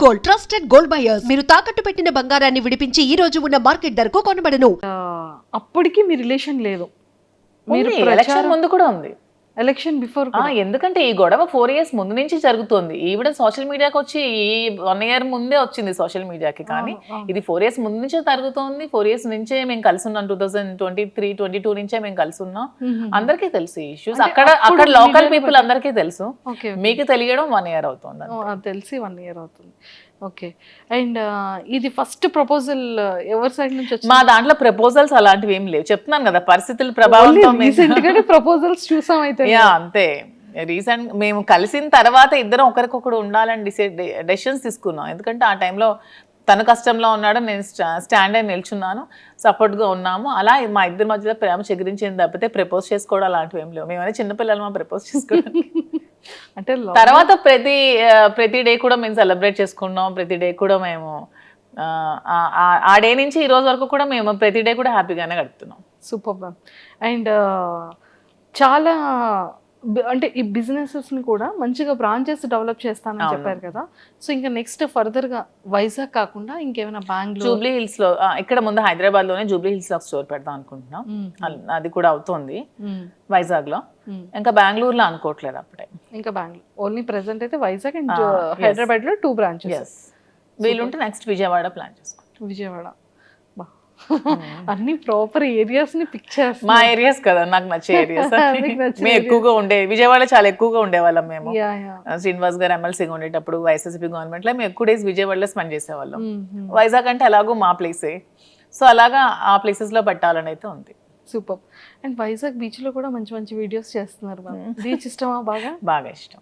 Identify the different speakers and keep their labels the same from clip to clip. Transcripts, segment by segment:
Speaker 1: Gold, trusted gold buyers. మీరు తాకట్టు పెట్టిన బంగారాన్ని విడిపించి ఈ రోజు ఉన్న మార్కెట్ ధరకు కొనబడను.
Speaker 2: అప్పటికి మీ రిలేషన్ లేదు, మీరు
Speaker 3: ఎలక్షన్ ముందు కూడా ఉంది.
Speaker 2: ఎలక్షన్ బిఫోర్
Speaker 3: ఎందుకంటే ఈ గొడవ 4 years ముందు నుంచి జరుగుతుంది. ఈవిడ సోషల్ మీడియాకి వచ్చి ఈ 1 year ముందే వచ్చింది సోషల్ మీడియాకి, కానీ ఇది 4 years ముందు నుంచే జరుగుతోంది. 4 years నుంచే మేము కలిసి ఉన్నాం. 2023-22 నుంచే మేము కలిసి ఉన్నాం. అందరికీ తెలుసు ఈ ఇష్యూస్. అక్కడ లోకల్ పీపుల్ అందరికీ తెలుసు. మీకు తెలియడం 1 year అవుతుంది.
Speaker 2: తెలిసి 1 year అవుతుంది. ఓకే. అండ్ ఇది ఫస్ట్ ప్రపోజల్ ఎవరి సైడ్ నుంచి వచ్చింది?
Speaker 3: మా దాంట్లో ప్రపోజల్స్ అలాంటివి ఏం లేవు. చెప్తున్నాను కదా, పరిస్థితుల ప్రభావంతో
Speaker 2: ప్రపోజల్స్ చూసాం అయితే.
Speaker 3: అంతే. రీసెంట్ మేము కలిసిన తర్వాత ఇద్దరం ఒకరికొకరు ఉండాలని డెసిషన్స్ తీసుకున్నాం. ఎందుకంటే ఆ టైంలో తను కష్టంలో ఉన్నాడు, నేను స్టాండ్ అయి నిల్చున్నాను, సపోర్ట్గా ఉన్నాము. అలా మా ఇద్దరి మధ్యలో ప్రేమ చెగిరించింది తప్పితే ప్రపోజ్ చేసుకోవడం అలాంటివి ఏం లేవు. మేమైనా చిన్నపిల్లలు మా ప్రపోజ్ చేసుకోవడానికి.
Speaker 2: అంటే
Speaker 3: తర్వాత ప్రతి డే కూడా మేము సెలబ్రేట్ చేసుకున్నాం. ప్రతి డే కూడా మేము ఆ డే నుంచి ఈ రోజు వరకు కూడా మేము ప్రతి డే కూడా హ్యాపీగానే గడుపుతున్నాం.
Speaker 2: Super ma'am. అండ్ చాలా అంటే ఈ బిజినెసెస్ని కూడా మంచిగా బ్రాంచెస్ డెవలప్ చేస్తానని చెప్పారు కదా. సో ఇంకా నెక్స్ట్ ఫర్దర్గా వైజాగ్ కాకుండా ఇంకేమైనా బెంగళూరు,
Speaker 3: జూబ్లీ హిల్స్ లో, ఇక్కడ ముందు హైదరాబాద్ లోనే జూబ్లీ హిల్స్ లో స్టోర్ పెడదాం అనుకుంటున్నాం. అది కూడా అవుతోంది వైజాగ్ లో. ఇంకా బెంగళూరులో అనుకోవట్లేదు అప్పుడే.
Speaker 2: ఇంకా బెంగళూరు ఓన్లీ ప్రెసెంట్ అయితే వైజాగ్ అండ్ హైదరాబాద్ లో 2 branches.
Speaker 3: వీలుంటే నెక్స్ట్ విజయవాడ ప్లాన్ చేసుకోండి.
Speaker 2: విజయవాడ అన్ని ప్రాపర్ ఏరియాస్ ని పిక్ చేస్తాం.
Speaker 3: మా ఏరియాస్ కదా నాకు నచ్చే ఏరియాస్. మేము ఎక్కువగా విజయవాడ చాలా ఎక్కువగా ఉండేవాళ్ళం మేము. శ్రీనివాస్ గారు ఎమ్మెల్సీగా ఉండేటప్పుడు వైఎస్ఆర్సీపీ గవర్నమెంట్ లో మేము ఎక్కువ డేస్ విజయవాడలో స్పెండ్ చేసేవాళ్ళం. వైజాగ్ అంటే అలాగో మా ప్లేసే, సో అలాగా ఆ ప్లేసెస్ లో పెట్టాలని అయితే ఉంది.
Speaker 2: సూపర్. అండ్ వైజాగ్ బీచ్ లో కూడా మంచి మంచి వీడియోస్ చేస్తున్నారు. బీచ్ ఇష్టమా?
Speaker 3: బాగా ఇష్టం.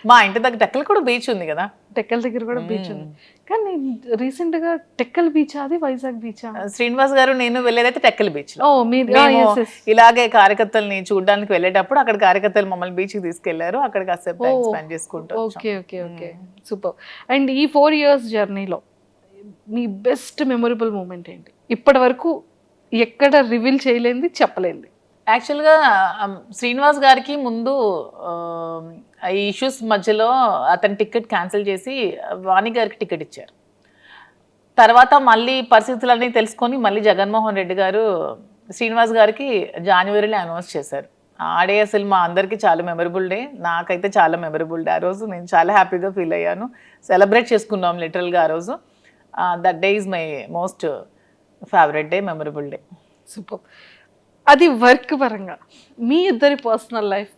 Speaker 3: మా ఇంటి దగ్గర టెక్కల్ కూడా బీచ్ ఉంది కదా.
Speaker 2: టెక్కల్ దగ్గర కూడా బీచ్ ఉంది, కానీ రీసెంట్ గా టెక్కల్ బీచ్ అది వైజాగ్ బీచ్.
Speaker 3: శ్రీనివాస్ గారు నేను వెళ్ళేదైతే టెక్కల్ బీచ్ లో.
Speaker 2: ఇలాగే
Speaker 3: కార్యకర్తల్ని చూడడానికి వెళ్ళేటప్పుడు అక్కడ కార్యకర్తలు మమ్మల్ని బీచ్ కి తీసుకెళ్లారు. అక్కడ కాసేపు టైం స్పెండ్ చేసుకుంటాం.
Speaker 2: Okay okay okay, super. And ఈ 4 years జర్నీలో మీ బెస్ట్ మెమొరబుల్ మూమెంట్ ఏంటి? ఇప్పటి వరకు ఎక్కడ రివీల్ చేయలేంది, చెప్పలేంది?
Speaker 3: యాక్చువల్గా శ్రీనివాస్ గారికి ముందు ఈ ఇష్యూస్ మధ్యలో అతని టికెట్ క్యాన్సిల్ చేసి వాణి గారికి టికెట్ ఇచ్చారు. తర్వాత మళ్ళీ పరిస్థితులన్నీ తెలుసుకొని మళ్ళీ జగన్మోహన్ రెడ్డి గారు శ్రీనివాస్ గారికి జనవరిలో అనౌన్స్ చేశారు. ఆ డే అసలు మా అందరికీ చాలా మెమరబుల్ డే. నాకైతే చాలా మెమరబుల్ డే. ఆ రోజు నేను చాలా హ్యాపీగా ఫీల్ అయ్యాను. సెలబ్రేట్ చేసుకున్నాం లిటరల్గా ఆ రోజు. That day is my most favourite day, memorable day.
Speaker 2: Super. అది వర్క్ పరంగా మీ ఇద్దరి పర్సనల్ లైఫ్?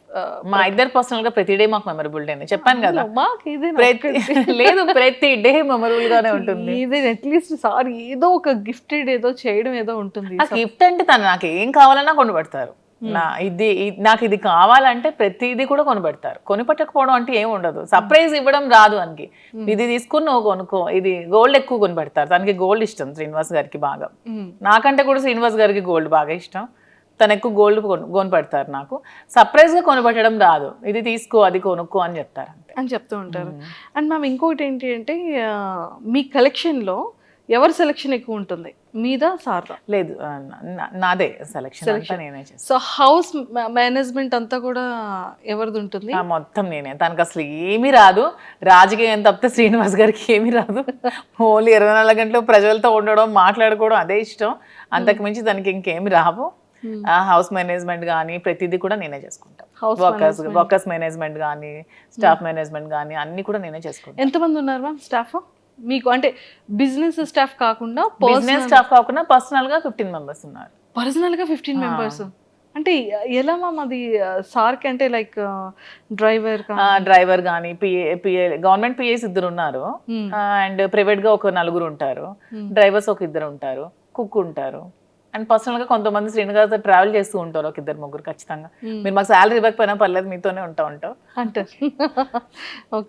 Speaker 3: మా ఇద్దరు పర్సనల్ గా ప్రతి డే మాకు మెమరబుల్ డే. చెప్పాను కదా,
Speaker 2: లేదు
Speaker 3: ప్రతి డే మెమరబుల్ గానే ఉంటుంది.
Speaker 2: ఇది అట్లీస్ట్ సారీ ఏదో ఒక గిఫ్టెడ్ ఏదో చేయడం ఏదో ఉంటుంది.
Speaker 3: ఆ గిఫ్ట్ అంటే తను నాకు ఏం కావాలన్నా కొనిపెడతారు. నాకు ఇది కావాలంటే ప్రతిదీ కూడా కొనిపెడతారు. కొనిపెట్టకపోవడం అంటే ఏమి ఉండదు. సర్ప్రైజ్ ఇవ్వడం రాదు అనికి. ఇది తీసుకుని నువ్వు కొనుక్కో, ఇది గోల్డ్ ఎక్కువ కొనిపెడతారు. తనకి గోల్డ్ ఇష్టం శ్రీనివాస్ గారికి బాగా. నాకంటే కూడా శ్రీనివాస్ గారికి గోల్డ్ బాగా ఇష్టం. తను ఎక్కువ గోల్డ్ కొనిపెడతారు. నాకు సర్ప్రైజ్ గా కొనిపెట్టడం రాదు. ఇది తీసుకో, అది కొనుక్కో అని చెప్తారు అంతే
Speaker 2: అని చెప్తూ ఉంటారు. అండ్ మ్యామ్ ఇంకొకటి ఏంటి అంటే మీ కలెక్షన్ లో ఎవరి సెలెక్షన్ ఎక్కువ ఉంటుంది, మీద సార్దా?
Speaker 3: లేదు, నాదే సెలెక్షన్. నేనే చేస్తాను.
Speaker 2: సో హౌస్ మేనేజ్మెంట్ అంతా కూడా ఎవరిది ఉంటుంది?
Speaker 3: మొత్తం నేనే. తనకు అసలు ఏమీ రాదు. రాజకీయం తప్పితే శ్రీనివాస్ గారికి ఏమీ రాదు. ఓన్లీ 24 గంటలు ప్రజలతో ఉండడం, మాట్లాడుకోవడం అదే ఇష్టం. అంతకు మించి తనకి ఇంకేమి రావు. హౌస్ మేనేజ్మెంట్ కానీ ప్రతిదీ కూడా నేనే చేసుకుంటాను. వర్కర్స్ మేనేజ్మెంట్ కానీ స్టాఫ్ మేనేజ్మెంట్ కానీ అన్ని కూడా నేనే చేసుకుంటాను.
Speaker 2: ఎంతమంది ఉన్నారు మ్యామ్ స్టాఫ్ మీకు? అంటే బిజినెస్ స్టాఫ్ కాకుండా
Speaker 3: పర్సనల్ గా 15 members ఉన్నారు.
Speaker 2: పర్సనల్ గా 15 members అంటే ఎలా మ్యామ్ అది? సార్కి అంటే లైక్
Speaker 3: డ్రైవర్ కానీ పిఏ గవర్నమెంట్ పిఏస్ 2 ఉన్నారు. అండ్ ప్రైవేట్ గా ఒక 4 ఉంటారు. డ్రైవర్స్ ఒక 2 ఉంటారు. కుక్ ఉంటారు. అండ్ పర్సనల్ గా కొంతమంది శ్రీనివాస్ ట్రావెల్ చేస్తూ ఉంటారు, ఒక 2-3 ఖచ్చితంగా. మీరు మాకు శాలరీ ఇవ్వకపోయినా పర్లేదు, మీతోనే ఉంటాం
Speaker 2: అంటారు.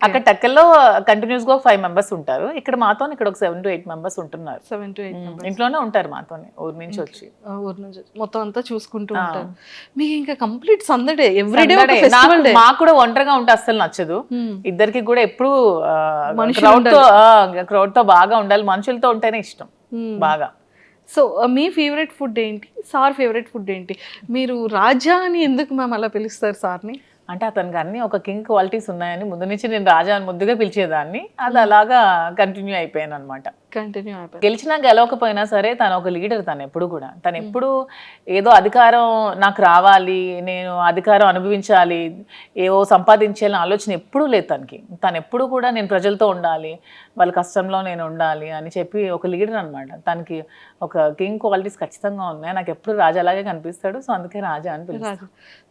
Speaker 3: అక్కడ టెక్కల్లో కంటిన్యూస్ గా 5 members ఉంటారు. ఇక్కడ మాతో ఇక్కడ ఒక 7 to 8 members ఉంటున్నారు.
Speaker 2: 7 to 8
Speaker 3: ఇంట్లోనే ఉంటారు మాతోనే, ఊరు నుంచి వచ్చి
Speaker 2: మొత్తం అంతా చూసుకుంటూ ఉంటారు. మీకు ఇంకా కంప్లీట్ సందడే, ఎవ్రీడే ఫెస్టివల్ డే.
Speaker 3: మాకు కూడా ఒంటరిగా ఉంటే అస్సలు నచ్చదు. ఇద్దరికి కూడా ఎప్పుడు క్రౌడ్ తో బాగా ఉండాలి, మనుషులతో ఉంటేనే ఇష్టం బాగా.
Speaker 2: సో మీ ఫేవరెట్ ఫుడ్ ఏంటి? సార్ ఫేవరెట్ ఫుడ్ ఏంటి? మీరు రాజా అని ఎందుకు మ్యామ్ అలా పిలుస్తారు సార్ని?
Speaker 3: అంటే అతనికి అన్ని ఒక కింగ్ క్వాలిటీస్ ఉన్నాయని ముందు నుంచి నేను రాజా అని ముద్దుగా పిలిచేదాన్ని, అది అలాగా కంటిన్యూ అయిపోయాను అనమాట.
Speaker 2: కంటిన్యూ అయిపోయింది.
Speaker 3: గెలిచినా గెలవకపోయినా సరే తను ఒక లీడర్. తను ఎప్పుడు కూడా తను ఎప్పుడు ఏదో అధికారం నాకు రావాలి, నేను అధికారం అనుభవించాలి, ఏవో సంపాదించాలని ఆలోచన ఎప్పుడూ లేదు తనకి. తను ఎప్పుడు కూడా నేను ప్రజలతో ఉండాలి, వాళ్ళ కష్టంలో నేను ఉండాలి అని చెప్పి ఒక లీడర్ అనమాట. తనకి ఒక కింగ్ క్వాలిటీస్ ఖచ్చితంగా ఉన్నాయి. నాకు ఎప్పుడు రాజా అలాగే కనిపిస్తాడు, సో అందుకే రాజా అని పిలుస్తాను.
Speaker 2: రాజు.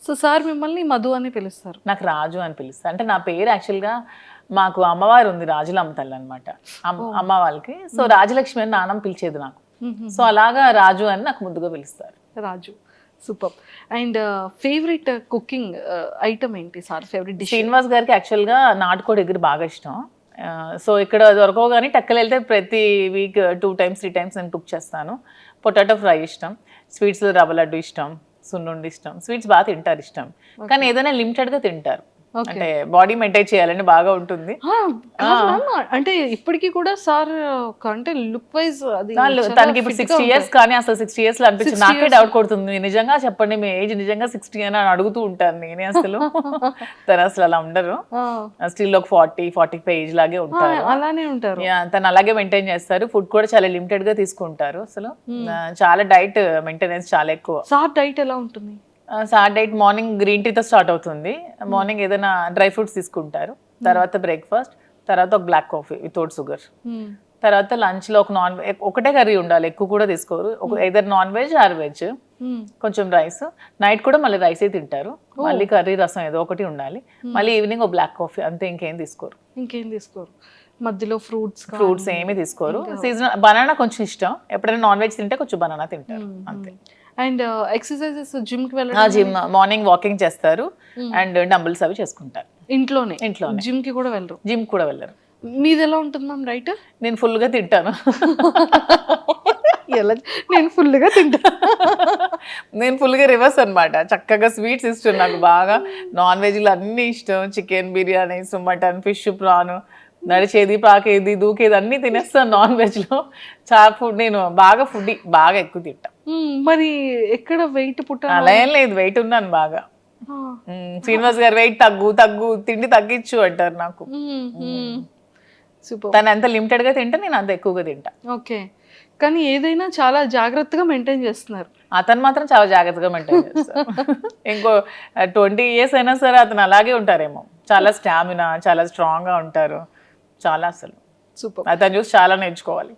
Speaker 2: సో సార్ మిమ్మల్ని మధు అని పిలుస్తారు.
Speaker 3: నాకు రాజు అని పిలుస్తాను. అంటే నా పేరు యాక్చువల్గా మాకు అమ్మవారు ఉంది, రాజులమ్మ తల్లి అనమాట అమ్మ వాళ్ళకి. సో రాజలక్ష్మి అని నాన్నమ్మ పిలిచేది నాకు. సో అలాగా రాజు అని నాకు ముద్దుగా పిలుస్తారు.
Speaker 2: Raju. Super. And favourite cooking item ఏంటి సార్? Favourite dish?
Speaker 3: శ్రీనివాస్ గారికి యాక్చువల్గా నాటుకోడి ఎగురు బాగా ఇష్టం. సో ఇక్కడ దొరకవు కానీ టక్కలు వెళ్తే ప్రతి వీక్ 2 times 3 times నేను కుక్ చేస్తాను. పొటాటో ఫ్రై ఇష్టం, స్వీట్స్లో రవ్వ లడ్డు ఇష్టం, సున్నుండి ఇష్టం. స్వీట్స్ బాగా తింటారు ఇష్టం, కానీ ఏదైనా లిమిటెడ్గా తింటారు. అంటే బాడీ మెయింటైన్ చేయాలని బాగా ఉంటుంది.
Speaker 2: అంటే ఇప్పటికీ కూడా సార్ అంటే లుక్ వైజ్ అది
Speaker 3: తనకి ఇప్పుడు 60 years, కానీ అసలు 60 years లో అనిపించింది. నాకే డౌట్ కొడుతుంది, నిజంగా చెప్పండి మీ ఏజ్ నిజంగా 60 అని అడుగుతూ ఉంటాను నేనే. అసలు తను అసలు అలా ఉండరు, స్టిల్ ఒక 40-45 ఏజ్ లాగే ఉంటారు.
Speaker 2: అలానే ఉంటారు.
Speaker 3: తను అలాగే మెయింటైన్ చేస్తారు. ఫుడ్ కూడా చాలా లిమిటెడ్ గా తీసుకుంటారు. అసలు చాలా డైట్ మెయింటెనెన్స్ చాలా ఎక్కువ.
Speaker 2: సార్ డైట్ ఎలా ఉంటుంది?
Speaker 3: సార్ డైట్ మార్నింగ్ గ్రీన్ టీతో స్టార్ట్ అవుతుంది. మార్నింగ్ ఏదైనా డ్రై ఫ్రూట్స్ తీసుకుంటారు, తర్వాత బ్రేక్ఫాస్ట్, తర్వాత ఒక బ్లాక్ కాఫీ వితౌట్ షుగర్, తర్వాత లంచ్లో ఒక ఒకటే కర్రీ ఉండాలి, ఎక్కువ కూడా తీసుకోరు. Either non veg or veg, కొంచెం రైస్. నైట్ కూడా మళ్ళీ రైసే తింటారు, మళ్ళీ కర్రీ రసం ఏదో ఒకటి ఉండాలి. మళ్ళీ ఈవినింగ్ ఒక బ్లాక్ కాఫీ, అంతే. ఇంకేం తీసుకోరు.
Speaker 2: మధ్యలో
Speaker 3: ఫ్రూట్స్ ఏమీ తీసుకోరు. సీజనల్ బనానా కొంచెం ఇష్టం, ఎప్పుడైనా నాన్ వెజ్ తింటే కొంచెం బనానా తింటారు, అంతే.
Speaker 2: అండ్ ఎక్సర్సైజెస్ జిమ్ కి వెళ్ళడం?
Speaker 3: జిమ్ మార్నింగ్ వాకింగ్ చేస్తారు అండ్ డంబుల్స్ అవి చేసుకుంటారు
Speaker 2: ఇంట్లోనే.
Speaker 3: ఇంట్లోనే.
Speaker 2: జిమ్ కి కూడా వెళ్ళరు?
Speaker 3: జిమ్ కూడా వెళ్ళరు.
Speaker 2: మీది ఎలా ఉంటుంది మ్యామ్ డైట్?
Speaker 3: నేను ఫుల్గా తింటాను.
Speaker 2: ఎలా? నేను ఫుల్గా తింటాను.
Speaker 3: నేను ఫుల్గా రివర్స్ అనమాట. చక్కగా స్వీట్స్ ఇష్టం నాకు బాగా, నాన్ వెజ్లు అన్నీ ఇష్టం. Chicken biryanis, mutton, fish, prawn, నడిచేది, పాకేది, దూకేది అన్నీ తినేస్తాను నాన్ వెజ్లో. చాలా ఫుడ్, నేను బాగా ఫుడ్ బాగా ఎక్కువ తింటా.
Speaker 2: మరి ఎక్కడ వెయిట్
Speaker 3: అలా ఏం లేదు, వెయిట్ ఉన్నాను బాగా. శ్రీనివాస్ గారు వెయిట్ తగ్గు తిండి తగ్గించు అంటారు నాకు.
Speaker 2: సూపర్.
Speaker 3: తను ఎంత లిమిటెడ్ గా తింటా, నేను అంత ఎక్కువగా తింటా.
Speaker 2: ఓకే. కానీ ఏదైనా చాలా జాగ్రత్తగా మెయింటైన్ చేస్తున్నారు.
Speaker 3: అతను మాత్రం చాలా జాగ్రత్తగా మెయింటైన్ చేస్తారు. ఇంకో 20 years అయినా సరే అతను అలాగే ఉంటారేమో. చాలా స్టామినా, చాలా స్ట్రాంగ్ గా ఉంటారు. చాలా అసలు
Speaker 2: సూపర్.
Speaker 3: అతను చూసి చాలా నేర్చుకోవాలి.